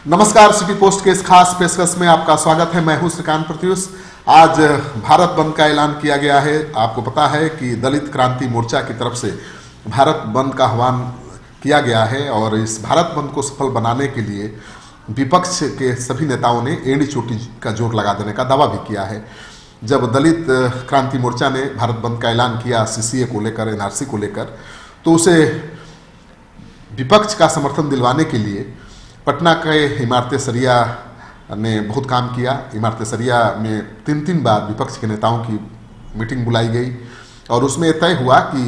नमस्कार, city post के इस खास पेशकश में आपका स्वागत है। मैं हूं श्रीकांत प्रत्युष। आज भारत बंद का ऐलान किया गया है। आपको पता है कि दलित क्रांति मोर्चा की तरफ से भारत बंद का आह्वान किया गया है और इस भारत बंद को सफल बनाने के लिए विपक्ष के सभी नेताओं ने एड़ी चोटी का जोर लगा देने का दावा भी किया है। जब दलित क्रांति मोर्चा ने भारत बंद का ऐलान किया सीसीए को लेकर, एनआरसी को लेकर, तो उसे विपक्ष का समर्थन दिलवाने के लिए पटना के इमारत सरिया ने बहुत काम किया। इमारत सरिया में तीन बार विपक्ष के नेताओं की मीटिंग बुलाई गई और उसमें तय हुआ कि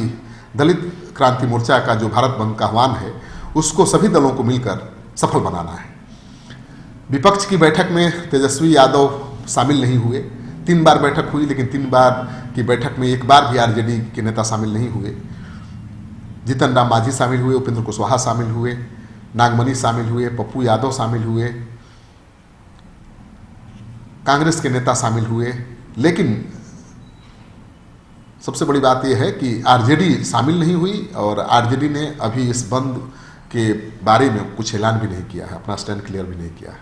दलित क्रांति मोर्चा का जो भारत बंद का आह्वान है उसको सभी दलों को मिलकर सफल बनाना है। विपक्ष की बैठक में तेजस्वी यादव शामिल नहीं हुए। 3 बार बैठक हुई, लेकिन 3 बार की बैठक में एक बार भी आरजेडी के नेता शामिल नहीं हुए। जीतन राम मांझी शामिल हुए, उपेंद्र कुशवाहा शामिल हुए, नागमणि शामिल हुए, पप्पू यादव शामिल हुए, कांग्रेस के नेता शामिल हुए। लेकिन सबसे बड़ी बात यह है कि आरजेडी शामिल नहीं हुई और आरजेडी ने अभी इस बंद के बारे में कुछ ऐलान भी नहीं किया है, अपना स्टैंड क्लियर भी नहीं किया है।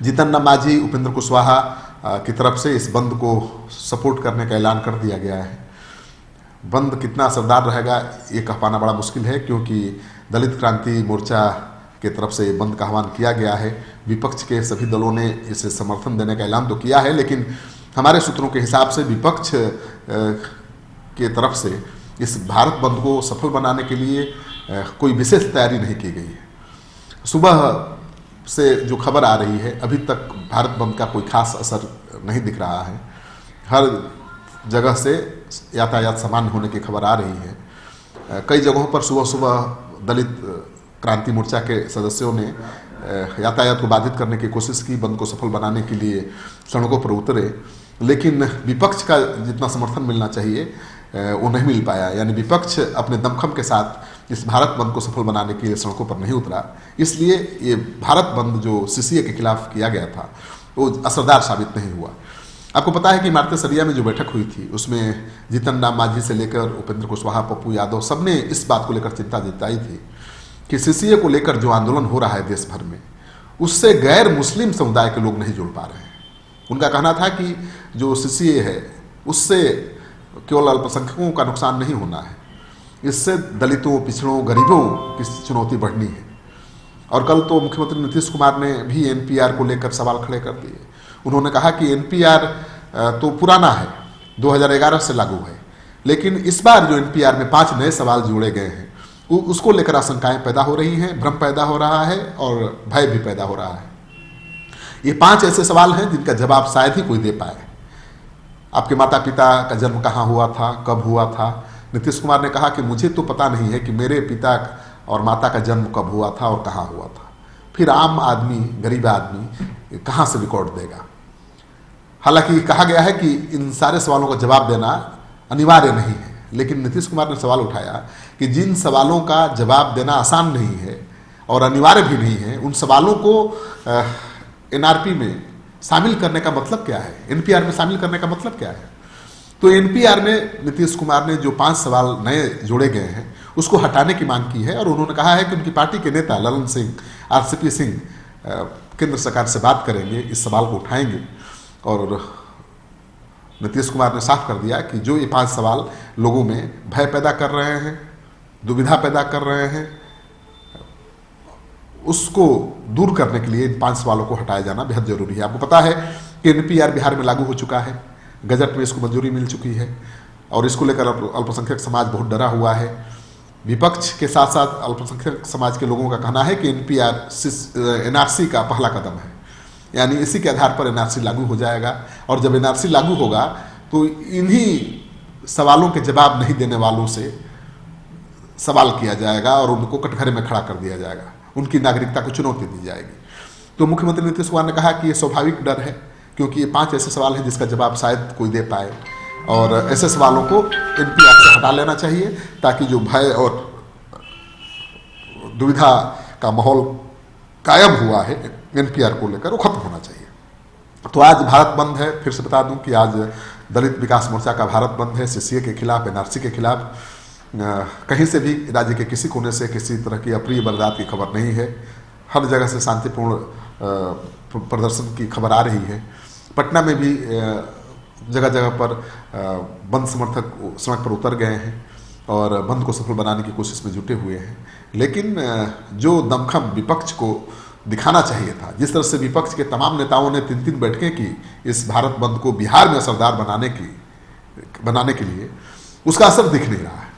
जीतन राम मांझी, उपेंद्र कुशवाहा की तरफ से इस बंद को सपोर्ट करने का ऐलान कर दिया गया है। बंद कितना असरदार रहेगा ये कह पाना बड़ा मुश्किल है, क्योंकि दलित क्रांति मोर्चा के तरफ से बंद का आह्वान किया गया है। विपक्ष के सभी दलों ने इसे समर्थन देने का ऐलान तो किया है, लेकिन हमारे सूत्रों के हिसाब से विपक्ष के तरफ से इस भारत बंद को सफल बनाने के लिए कोई विशेष तैयारी नहीं की गई है। सुबह से जो खबर आ रही है, अभी तक भारत बंद का कोई खास असर नहीं दिख रहा है। हर जगह से यातायात सामान्य होने की खबर आ रही है। कई जगहों पर सुबह सुबह दलित क्रांति मोर्चा के सदस्यों ने यातायात को बाधित करने की कोशिश की, बंद को सफल बनाने के लिए सड़कों पर उतरे, लेकिन विपक्ष का जितना समर्थन मिलना चाहिए वो नहीं मिल पाया। यानी विपक्ष अपने दमखम के साथ इस भारत बंद को सफल बनाने के लिए सड़कों पर नहीं उतरा। इसलिए ये भारत बंद जो सीसीए के खिलाफ किया गया था वो असरदार साबित नहीं हुआ। आपको पता है कि इमारत सरिया में जो बैठक हुई थी उसमें जीतन राम मांझी से लेकर उपेंद्र कुशवाहा, पप्पू यादव, सबने इस बात को लेकर चिंता जताई थी कि सीसीए को लेकर जो आंदोलन हो रहा है देश भर में, उससे गैर मुस्लिम समुदाय के लोग नहीं जुड़ पा रहे हैं। उनका कहना था कि जो सीसीए है उससे केवल अल्पसंख्यकों का नुकसान नहीं होना है, इससे दलितों, पिछड़ों, गरीबों की चुनौती बढ़नी है। और कल तो मुख्यमंत्री नीतीश कुमार ने भी एनपीआर को लेकर सवाल खड़े कर दिए। उन्होंने कहा कि एनपीआर तो पुराना है, 2011 से लागू है, लेकिन इस बार जो एनपीआर में 5 नए सवाल जोड़े गए हैं उसको लेकर आशंकाएं पैदा हो रही हैं, भ्रम पैदा हो रहा है और भय भी पैदा हो रहा है। ये 5 ऐसे सवाल हैं जिनका जवाब शायद ही कोई दे पाए। आपके माता पिता का जन्म कहाँ हुआ था, कब हुआ था? नीतीश कुमार ने कहा कि मुझे तो पता नहीं है कि मेरे पिता और माता का जन्म कब हुआ था और कहाँ हुआ था। फिर आम आदमी, गरीब आदमी कहाँ से रिकॉर्ड देगा? हालांकि कहा गया है कि इन सारे सवालों का जवाब देना अनिवार्य नहीं है, लेकिन नीतीश कुमार ने सवाल उठाया कि जिन सवालों का जवाब देना आसान नहीं है और अनिवार्य भी नहीं है, उन सवालों को एनआरपी में शामिल करने का मतलब क्या है, एनपीआर में शामिल करने का मतलब क्या है? तो एनपीआर में नीतीश कुमार ने जो 5 सवाल नए जोड़े गए हैं उसको हटाने की मांग की है और उन्होंने कहा है कि उनकी पार्टी के नेता ललन सिंह, आरसीपी सिंह केंद्र सरकार से बात करेंगे, इस सवाल को उठाएंगे। और नीतीश कुमार ने साफ कर दिया कि जो ये 5 सवाल लोगों में भय पैदा कर रहे हैं, दुविधा पैदा कर रहे हैं, उसको दूर करने के लिए इन 5 सवालों को हटाया जाना बेहद जरूरी है। आपको पता है कि एनपीआर बिहार में लागू हो चुका है, गजट में इसको मंजूरी मिल चुकी है और इसको लेकर अल्पसंख्यक समाज बहुत डरा हुआ है। विपक्ष के साथ साथ अल्पसंख्यक समाज के लोगों का कहना है कि एनपीआर एनआरसी का पहला कदम है, यानी इसी के आधार पर एनआरसी लागू हो जाएगा और जब एनआरसी लागू होगा तो इन्हीं सवालों के जवाब नहीं देने वालों से सवाल किया जाएगा और उनको कटघरे में खड़ा कर दिया जाएगा, उनकी नागरिकता को चुनौती दी जाएगी। तो मुख्यमंत्री नीतीश कुमार ने कहा कि ये स्वाभाविक डर है, क्योंकि ये 5 ऐसे सवाल हैं जिसका जवाब शायद कोई दे पाए और ऐसे सवालों को एनपीआर से हटा लेना चाहिए ताकि जो भय और दुविधा का माहौल कायम हुआ है एनपीआर को लेकर वो खत्म होना चाहिए। तो आज भारत बंद है। फिर से बता दूं कि आज दलित विकास मोर्चा का भारत बंद है, सीसीए के खिलाफ, एनआरसी के खिलाफ। कहीं से भी राज्य के किसी कोने से किसी तरह की अप्रिय वारदात की खबर नहीं है। हर जगह से शांतिपूर्ण प्रदर्शन की खबर आ रही है। पटना में भी जगह जगह पर बंद समर्थक सड़क पर उतर गए हैं और बंद को सफल बनाने की कोशिश में जुटे हुए हैं। लेकिन जो दमखम विपक्ष को दिखाना चाहिए था, जिस तरह से विपक्ष के तमाम नेताओं ने 3-3 बैठकें की इस भारत बंद को बिहार में असरदार बनाने के लिए, उसका असर दिख नहीं रहा है।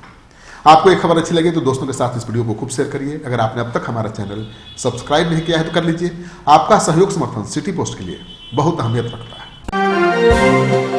आपको एक खबर अच्छी लगे तो दोस्तों के साथ इस वीडियो को खूब शेयर करिए। अगर आपने अब तक हमारा चैनल सब्सक्राइब नहीं किया है तो कर लीजिए। आपका सहयोग समर्थन सिटी पोस्ट के लिए बहुत अहमियत रखता है।